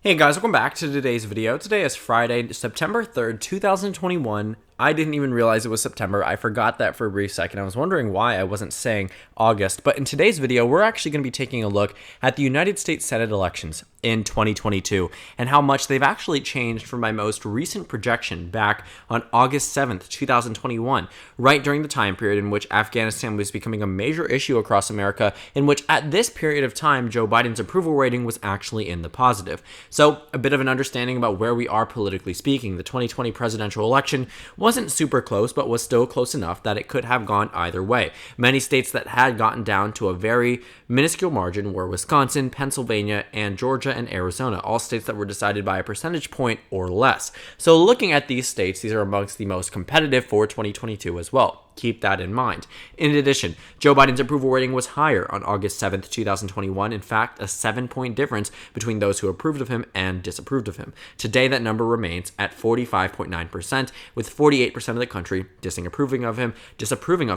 Hey guys, welcome back to today's video. Today is Friday, September 3rd, 2021. I didn't even realize it was September. I forgot that for a brief second. I was wondering why I wasn't saying August. But in today's video, we're actually going to be taking a look at the United States Senate elections in 2022 and how much they've actually changed from my most recent projection back on August 7th, 2021, right during the time period in which Afghanistan was becoming a major issue across America, in which at this period of time, Joe Biden's approval rating was actually in the positive. So a bit of an understanding about where we are politically speaking. The 2020 presidential election wasn't super close, but was still close enough that it could have gone either way. Many states that had gotten down to a very minuscule margin were Wisconsin, Pennsylvania, and Georgia and Arizona, all states that were decided by a percentage point or less. So looking at these states, these are amongst the most competitive for 2022 as well. Keep that in mind. In addition, Joe Biden's approval rating was higher on August 7th, 2021. In fact, a 7-point difference between those who approved of him and disapproved of him. Today, that number remains at 45.9%, with 48% of the country disapproving of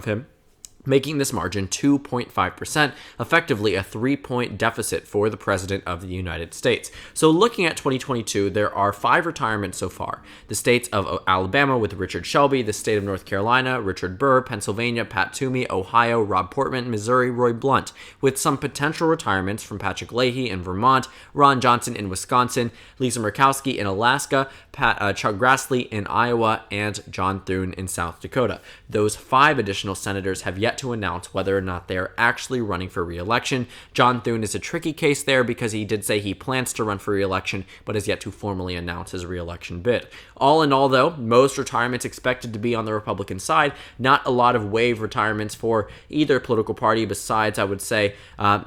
him, making this margin 2.5%, effectively a 3-point deficit for the President of the United States. So looking at 2022, there are 5 retirements so far. The states of Alabama with Richard Shelby, the state of North Carolina, Richard Burr, Pennsylvania, Pat Toomey, Ohio, Rob Portman, Missouri, Roy Blunt, with some potential retirements from Patrick Leahy in Vermont, Ron Johnson in Wisconsin, Lisa Murkowski in Alaska, Chuck Grassley in Iowa, and John Thune in South Dakota. Those 5 additional senators have yet to announce whether or not they are actually running for re-election. John Thune is a tricky case there because he did say he plans to run for re-election, but has yet to formally announce his re-election bid. All in all, though, most retirements expected to be on the Republican side. Not a lot of wave retirements for either political party. Besides, I would say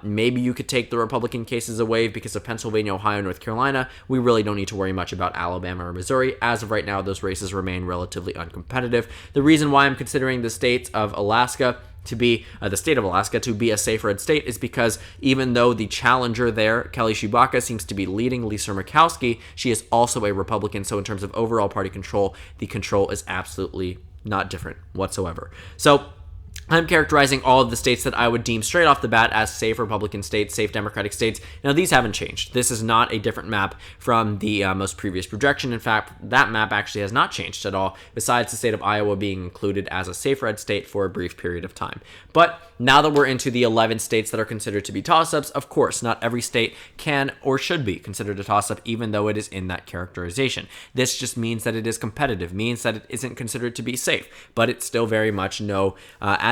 maybe you could take the Republican cases a wave because of Pennsylvania, Ohio, North Carolina. We really don't need to worry much about Alabama or Missouri. As of right now, those races remain relatively uncompetitive. The reason why I'm considering the state of Alaska to be a safe red state is because even though the challenger there, Kelly Tshibaka, seems to be leading Lisa Murkowski, she is also a Republican. So in terms of overall party control, the control is absolutely not different whatsoever. So I'm characterizing all of the states that I would deem straight off the bat as safe Republican states, safe Democratic states. Now, these haven't changed. This is not a different map from the most previous projection. In fact, that map actually has not changed at all, besides the state of Iowa being included as a safe red state for a brief period of time. But now that we're into the 11 states that are considered to be toss-ups, of course, not every state can or should be considered a toss-up, even though it is in that characterization. This just means that it is competitive, means that it isn't considered to be safe, but it's still very much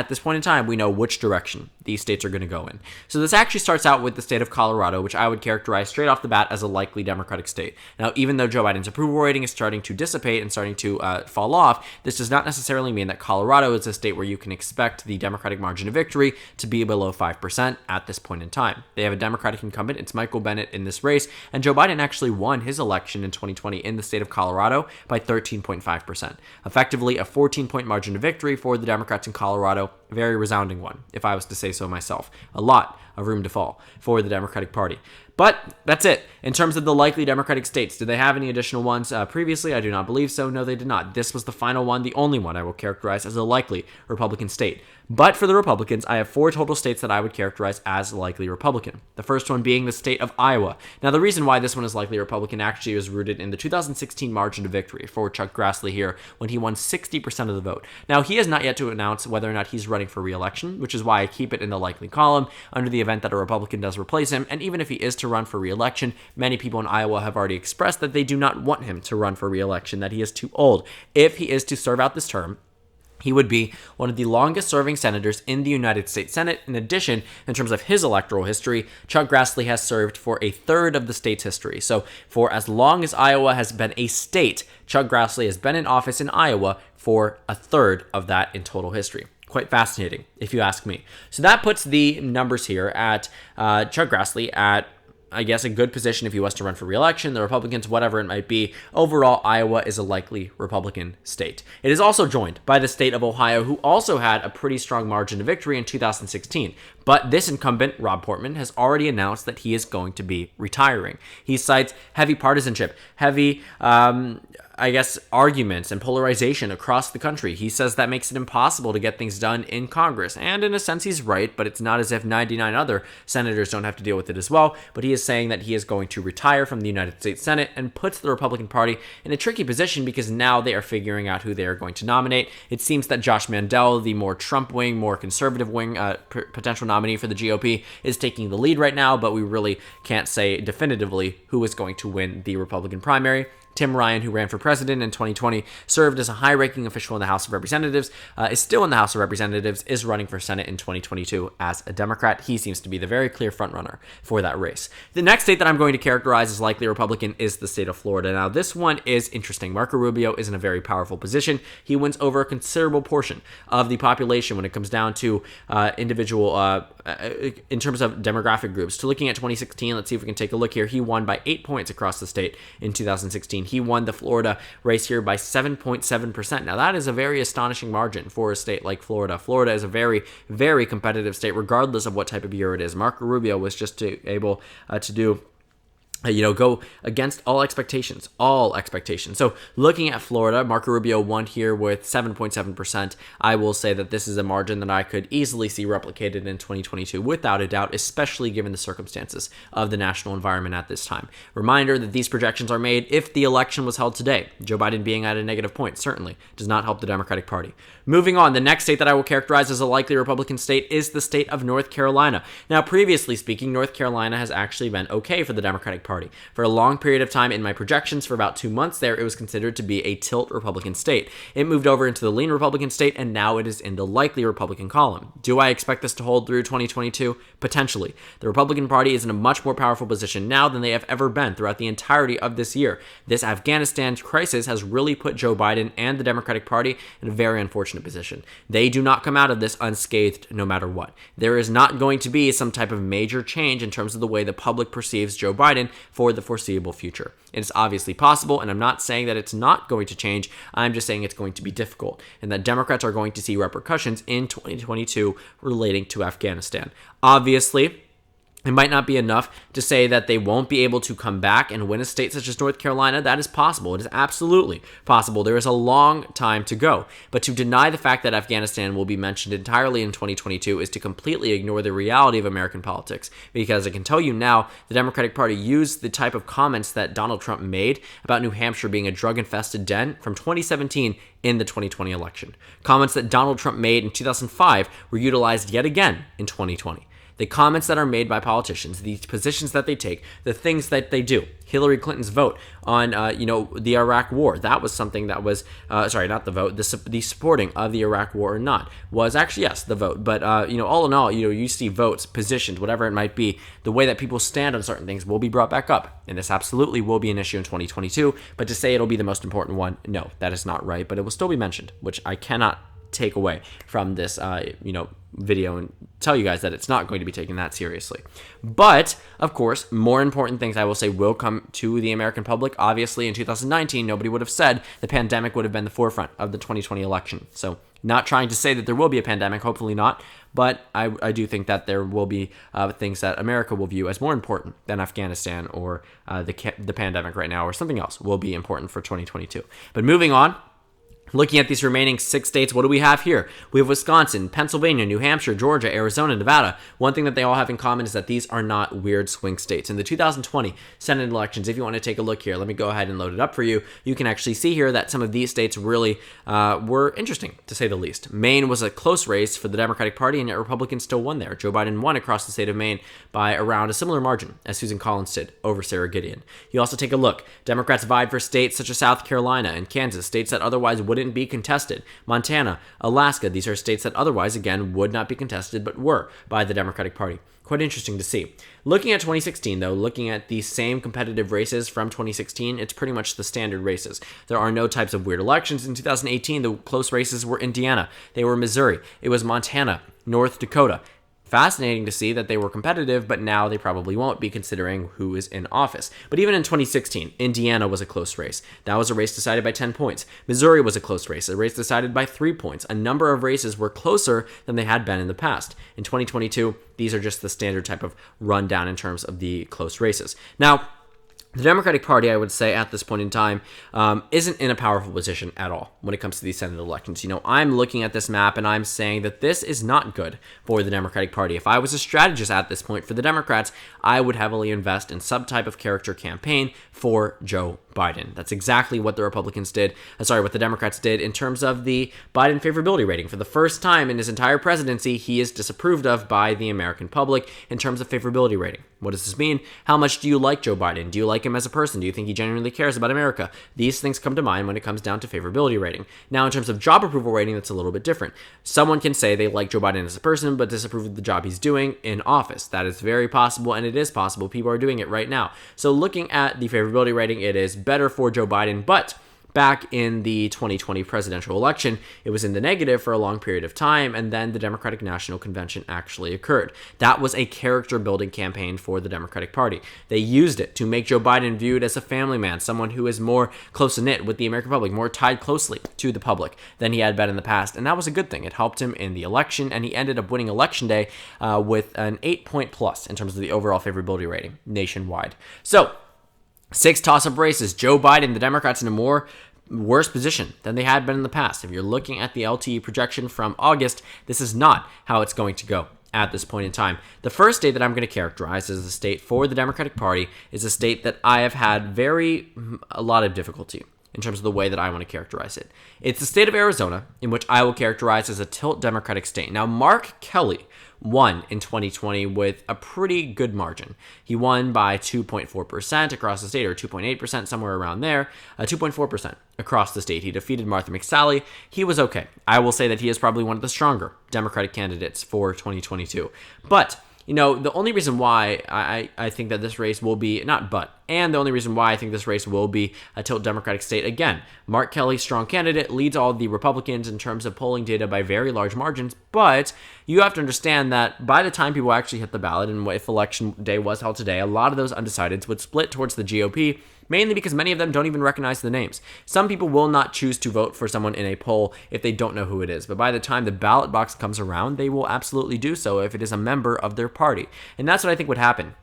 at this point in time, we know which direction these states are going to go in. So this actually starts out with the state of Colorado, which I would characterize straight off the bat as a likely Democratic state. Now, even though Joe Biden's approval rating is starting to dissipate and starting to fall off, this does not necessarily mean that Colorado is a state where you can expect the Democratic margin of victory to be below 5% at this point in time. They have a Democratic incumbent. It's Michael Bennet in this race, and Joe Biden actually won his election in 2020 in the state of Colorado by 13.5%. Effectively, a 14-point margin of victory for the Democrats in Colorado. Very resounding one, if I was to say so myself. A lot of room to fall for the Democratic Party. But that's it. In terms of the likely Democratic states, did they have any additional ones previously? I do not believe so. No, they did not. This was the final one, the only one I will characterize as a likely Republican state. But for the Republicans, I have 4 total states that I would characterize as likely Republican. The first one being the state of Iowa. Now, the reason why this one is likely Republican actually is rooted in the 2016 margin of victory for Chuck Grassley here when he won 60% of the vote. Now, he has not yet to announce whether or not he's running for re-election, which is why I keep it in the likely column under the event that a Republican does replace him. And even if he is to run for re-election, many people in Iowa have already expressed that they do not want him to run for re-election, that he is too old. If he is to serve out this term, he would be one of the longest serving senators in the United States Senate. In addition, in terms of his electoral history, Chuck Grassley has served for a third of the state's history. So for as long as Iowa has been a state, Chuck Grassley has been in office in Iowa for a third of that in total history. Quite fascinating, if you ask me. So that puts the numbers here at Chuck Grassley at, I guess, a good position if he was to run for re-election, the Republicans, whatever it might be. Overall, Iowa is a likely Republican state. It is also joined by the state of Ohio, who also had a pretty strong margin of victory in 2016. But this incumbent, Rob Portman, has already announced that he is going to be retiring. He cites heavy partisanship, heavy arguments and polarization across the country. He says that makes it impossible to get things done in Congress. And in a sense, he's right, but it's not as if 99 other senators don't have to deal with it as well. But he is saying that he is going to retire from the United States Senate and puts the Republican Party in a tricky position because now they are figuring out who they are going to nominate. It seems that Josh Mandel, the more Trump wing, more conservative wing potential nominee for the GOP, is taking the lead right now, but we really can't say definitively who is going to win the Republican primary. Tim Ryan, who ran for president in 2020, served as a high-ranking official in the House of Representatives, is still in the House of Representatives, is running for Senate in 2022 as a Democrat. He seems to be the very clear frontrunner for that race. The next state that I'm going to characterize as likely Republican is the state of Florida. Now, this one is interesting. Marco Rubio is in a very powerful position. He wins over a considerable portion of the population when it comes down to individual, in terms of demographic groups. So looking at 2016, let's see if we can take a look here. He won by 8 points across the state in 2016. He won the Florida race here by 7.7%. Now, that is a very astonishing margin for a state like Florida. Florida is a very, very competitive state, regardless of what type of year it is. Marco Rubio was just able to do go against all expectations. So looking at Florida, Marco Rubio won here with 7.7%. I will say that this is a margin that I could easily see replicated in 2022 without a doubt, especially given the circumstances of the national environment at this time. Reminder that these projections are made if the election was held today. Joe Biden being at a negative point certainly does not help the Democratic Party. Moving on, the next state that I will characterize as a likely Republican state is the state of North Carolina. Now, previously speaking, North Carolina has actually been okay for the Democratic Party. For a long period of time in my projections, for about 2 months there, it was considered to be a tilt Republican state. It moved over into the lean Republican state, and now it is in the likely Republican column. Do I expect this to hold through 2022? Potentially. The Republican Party is in a much more powerful position now than they have ever been throughout the entirety of this year. This Afghanistan crisis has really put Joe Biden and the Democratic Party in a very unfortunate position. They do not come out of this unscathed no matter what. There is not going to be some type of major change in terms of the way the public perceives Joe Biden for the foreseeable future. It is obviously possible, and I'm not saying that it's not going to change. I'm just saying it's going to be difficult, and that Democrats are going to see repercussions in 2022 relating to Afghanistan. Obviously, it might not be enough to say that they won't be able to come back and win a state such as North Carolina. That is possible. It is absolutely possible. There is a long time to go. But to deny the fact that Afghanistan will be mentioned entirely in 2022 is to completely ignore the reality of American politics. Because I can tell you now, the Democratic Party used the type of comments that Donald Trump made about New Hampshire being a drug-infested den from 2017 in the 2020 election. Comments that Donald Trump made in 2005 were utilized yet again in 2020. The comments that are made by politicians, the positions that they take, the things that they do. Hillary Clinton's vote on, the Iraq War. That was something that was, not the vote, the supporting of the Iraq War or not was actually, yes, the vote. But, all in all, you see votes, positions, whatever it might be, the way that people stand on certain things will be brought back up. And this absolutely will be an issue in 2022. But to say it'll be the most important one, no, that is not right. But it will still be mentioned, which I cannot take away from this, video and tell you guys that it's not going to be taken that seriously. But, of course, more important things I will say will come to the American public. Obviously, in 2019, nobody would have said the pandemic would have been the forefront of the 2020 election. So, not trying to say that there will be a pandemic, hopefully not, but I do think that there will be things that America will view as more important than Afghanistan or the pandemic right now or something else will be important for 2022. But moving on, looking at these remaining 6 states, what do we have here? We have Wisconsin, Pennsylvania, New Hampshire, Georgia, Arizona, Nevada. One thing that they all have in common is that these are not weird swing states. In the 2020 Senate elections, if you want to take a look here, let me go ahead and load it up for you. You can actually see here that some of these states really were interesting, to say the least. Maine was a close race for the Democratic Party, and yet Republicans still won there. Joe Biden won across the state of Maine by around a similar margin as Susan Collins did over Sarah Gideon. You also take a look. Democrats vied for states such as South Carolina and Kansas, states that otherwise wouldn't be contested. Montana, Alaska, these are states that otherwise, again, would not be contested, but were by the Democratic Party. Quite interesting to see. Looking at 2016, though, looking at the same competitive races from 2016, it's pretty much the standard races. There are no types of weird elections. In 2018, the close races were Indiana. They were Missouri. It was Montana, North Dakota. Fascinating to see that they were competitive, but now they probably won't be considering who is in office. But even in 2016, Indiana was a close race. That was a race decided by 10 points. Missouri was a close race, a race decided by 3 points. A number of races were closer than they had been in the past. In 2022, these are just the standard type of rundown in terms of the close races. Now, The Democratic Party, I would say, at this point in time, isn't in a powerful position at all when it comes to these Senate elections. I'm looking at this map and I'm saying that this is not good for the Democratic Party. If I was a strategist at this point for the Democrats, I would heavily invest in some type of character campaign for Joe Biden. That's exactly what the Republicans did. What the Democrats did in terms of the Biden favorability rating. For the first time in his entire presidency, he is disapproved of by the American public in terms of favorability rating. What does this mean? How much do you like Joe Biden? Do you like him as a person? Do you think he genuinely cares about America? These things come to mind when it comes down to favorability rating. Now, in terms of job approval rating, that's a little bit different. Someone can say they like Joe Biden as a person, but disapprove of the job he's doing in office. That is very possible, and it is possible. People are doing it right now. So looking at the favorability rating, it is better for Joe Biden, but back in the 2020 presidential election, it was in the negative for a long period of time, and then the Democratic National Convention actually occurred. That was a character-building campaign for the Democratic Party. They used it to make Joe Biden viewed as a family man, someone who is more close-knit with the American public, more tied closely to the public than he had been in the past, and that was a good thing. It helped him in the election, and he ended up winning Election Day with an 8-point plus in terms of the overall favorability rating nationwide. So, 6 toss-up races. Joe Biden, the Democrats, in a worse position than they had been in the past. If you're looking at the LTE projection from August, this is not how it's going to go at this point in time. The first state that I'm going to characterize as the state for the Democratic Party is a state that I have had a lot of difficulty in terms of the way that I want to characterize it. It's the state of Arizona, in which I will characterize as a tilt Democratic state. Now, Mark Kelly won in 2020 with a pretty good margin. He won by 2.4% across the state, or 2.8%, somewhere around there, 2.4% across the state. He defeated Martha McSally. He was okay. I will say that he is probably one of the stronger Democratic candidates for 2022. But the only reason why I think that this race will be, the only reason why I think this race will be a tilt Democratic state, again, Mark Kelly, strong candidate, leads all the Republicans in terms of polling data by very large margins, but you have to understand that by the time people actually hit the ballot, and if election day was held today, a lot of those undecideds would split towards the GOP, mainly because many of them don't even recognize the names. Some people will not choose to vote for someone in a poll if they don't know who it is, but by the time the ballot box comes around, they will absolutely do so if it is a member of their party. And that's what I think would happen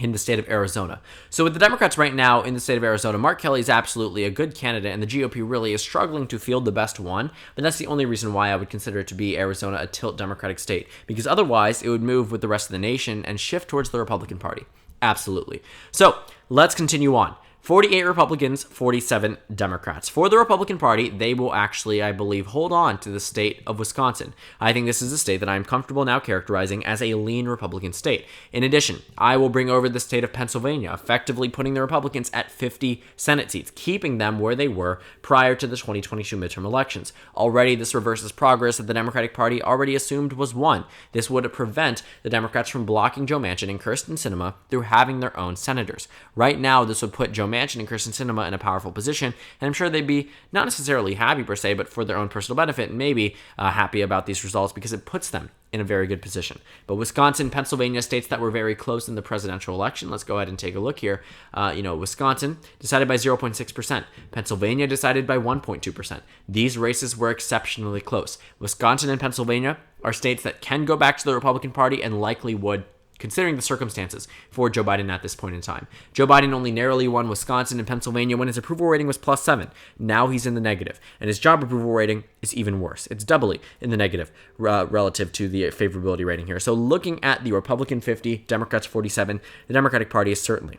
in the state of Arizona. So with the Democrats right now in the state of Arizona, Mark Kelly is absolutely a good candidate, and the GOP really is struggling to field the best one, but that's the only reason why I would consider it to be Arizona a tilt Democratic state, because otherwise it would move with the rest of the nation and shift towards the Republican Party. Absolutely. So let's continue on. 48 Republicans, 47 Democrats. For the Republican Party, they will actually, I believe, hold on to the state of Wisconsin. I think this is a state that I'm comfortable now characterizing as a lean Republican state. In addition, I will bring over the state of Pennsylvania, effectively putting the Republicans at 50 Senate seats, keeping them where they were prior to the 2022 midterm elections. Already, this reverses progress that the Democratic Party already assumed was won. This would prevent the Democrats from blocking Joe Manchin and Kyrsten Sinema through having their own senators. Right now, this would put Joe Manchin and Kyrsten Sinema in a powerful position, and I'm sure they'd be not necessarily happy per se, but for their own personal benefit, maybe happy about these results because it puts them in a very good position. But Wisconsin, Pennsylvania, states that were very close in the presidential election. Let's go ahead and take a look here. Wisconsin decided by 0.6%. Pennsylvania decided by 1.2%. These races were exceptionally close. Wisconsin and Pennsylvania are states that can go back to the Republican Party and likely would, considering the circumstances for Joe Biden at this point in time. Joe Biden only narrowly won Wisconsin and Pennsylvania when his approval rating was +7. Now he's in the negative, and his job approval rating is even worse. It's doubly in the negative relative to the favorability rating here. So looking at the Republican 50, Democrats 47, the Democratic Party is certainly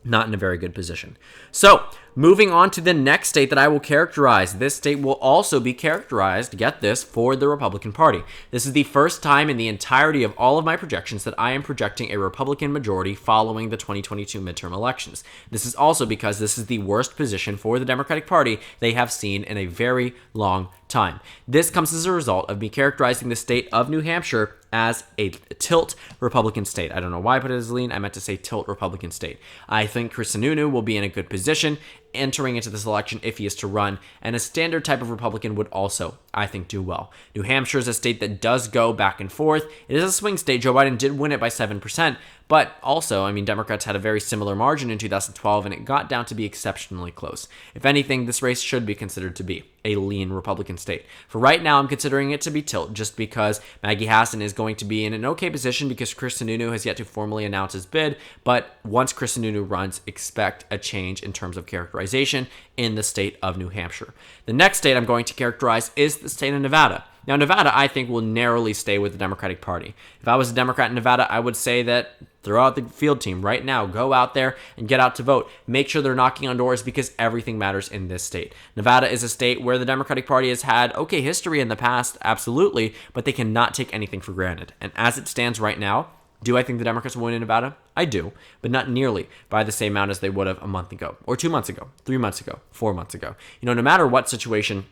not in a very good position. So, moving on to the next state that I will characterize. This state will also be characterized, get this, for the Republican Party. This is the first time in the entirety of all of my projections that I am projecting a Republican majority following the 2022 midterm elections. This is also because this is the worst position for the Democratic Party they have seen in a very long time. This comes as a result of me characterizing the state of New Hampshire as a tilt Republican state. I don't know why I put it as lean. I meant to say tilt Republican state. I think Chris Sununu will be in a good position entering into this election if he is to run, and a standard type of Republican would also, I think, do well. New Hampshire is a state that does go back and forth. It is a swing state. Joe Biden did win it by 7%, But also, I mean, Democrats had a very similar margin in 2012, and it got down to be exceptionally close. If anything, this race should be considered to be a lean Republican state. For right now, I'm considering it to be tilt, just because Maggie Hassan is going to be in an okay position because Chris Sununu has yet to formally announce his bid. But once Chris Sununu runs, expect a change in terms of characterization in the state of New Hampshire. The next state I'm going to characterize is the state of Nevada. Now, Nevada, I think, will narrowly stay with the Democratic Party. If I was a Democrat in Nevada, I would say that throw out the field team right now. Go out there and get out to vote. Make sure they're knocking on doors because everything matters in this state. Nevada is a state where the Democratic Party has had okay history in the past, absolutely, but they cannot take anything for granted. And as it stands right now, do I think the Democrats will win in Nevada? I do, but not nearly by the same amount as they would have a month ago, or 2 months ago, 3 months ago, 4 months ago. No matter what situation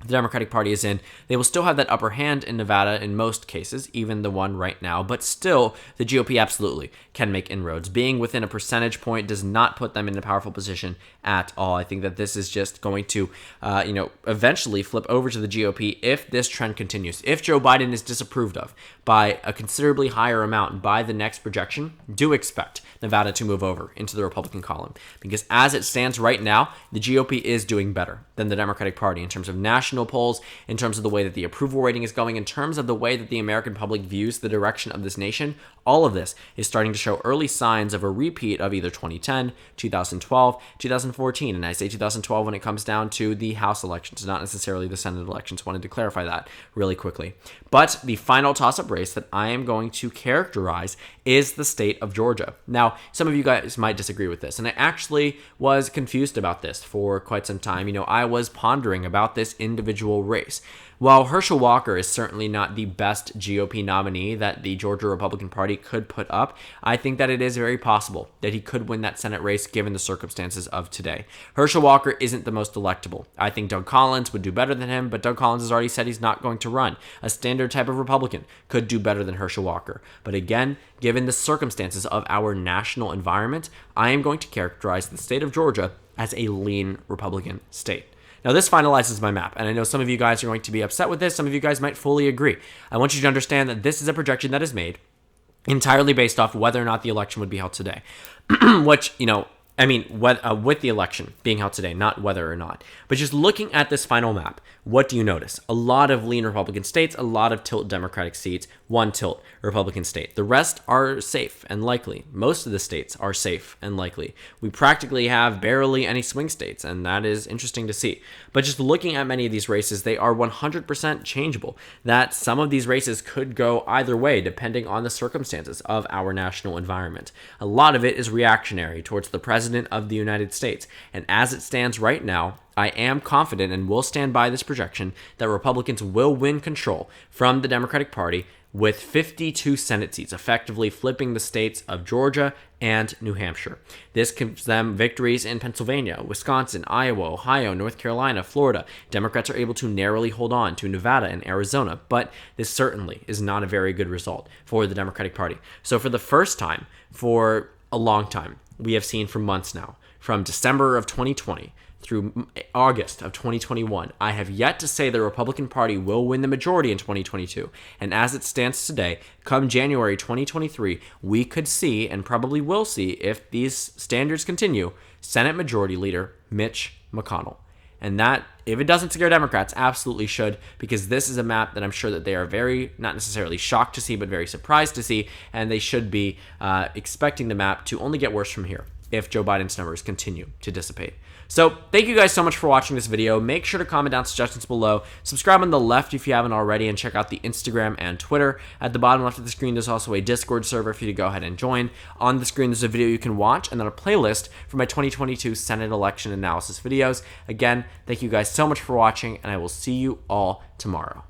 the Democratic Party is in, they will still have that upper hand in Nevada in most cases, even the one right now, but still, the GOP absolutely can make inroads. Being within a percentage point does not put them in a powerful position at all. I think that this is just going to, eventually flip over to the GOP if this trend continues. If Joe Biden is disapproved of by a considerably higher amount by the next projection, do expect Nevada to move over into the Republican column. Because as it stands right now, the GOP is doing better than the Democratic Party in terms of national polls, in terms of the way that the approval rating is going, in terms of the way that the American public views the direction of this nation. All of this is starting to show early signs of a repeat of either 2010, 2012, 2014. And I say 2012 when it comes down to the House elections, not necessarily the Senate elections. Wanted to clarify that really quickly. But the final toss-up race that I am going to characterize is the state of Georgia. Now, some of you guys might disagree with this, and I actually was confused about this for quite some time. I was pondering about this individual race. While Herschel Walker is certainly not the best GOP nominee that the Georgia Republican Party could put up, I think that it is very possible that he could win that Senate race given the circumstances of today. Herschel Walker isn't the most electable. I think Doug Collins would do better than him, but Doug Collins has already said he's not going to run. A standard type of Republican could do better than Herschel Walker. But again, given the circumstances of our national environment, I am going to characterize the state of Georgia as a lean Republican state. Now, this finalizes my map, and I know some of you guys are going to be upset with this. Some of you guys might fully agree. I want you to understand that this is a projection that is made entirely based off whether or not the election would be held today, which, with the election being held today, not whether or not. But just looking at this final map, what do you notice? A lot of lean Republican states, a lot of tilt Democratic seats, one tilt Republican state. The rest are safe and likely. Most of the states are safe and likely. We practically have barely any swing states, and that is interesting to see. But just looking at many of these races, they are 100% changeable. That some of these races could go either way depending on the circumstances of our national environment. A lot of it is reactionary towards the president of the United States. And as it stands right now, I am confident and will stand by this projection that Republicans will win control from the Democratic Party with 52 Senate seats, effectively flipping the states of Georgia and New Hampshire. This gives them victories in Pennsylvania, Wisconsin, Iowa, Ohio, North Carolina, Florida. Democrats are able to narrowly hold on to Nevada and Arizona, but this certainly is not a very good result for the Democratic Party. So for the first time for a long time, we have seen for months now, from December of 2020 through August of 2021, I have yet to say the Republican Party will win the majority in 2022. And as it stands today, come January 2023, we could see, and probably will see, if these standards continue, Senate Majority Leader Mitch McConnell. And that, if it doesn't scare Democrats, absolutely should, because this is a map that I'm sure that they are very, not necessarily shocked to see, but very surprised to see, and they should be expecting the map to only get worse from here if Joe Biden's numbers continue to dissipate. So thank you guys so much for watching this video. Make sure to comment down suggestions below. Subscribe on the left if you haven't already, and check out the Instagram and Twitter. At the bottom left of the screen, there's also a Discord server for you to go ahead and join. On the screen, there's a video you can watch, and then a playlist for my 2022 Senate election analysis videos. Again, thank you guys so much for watching, and I will see you all tomorrow.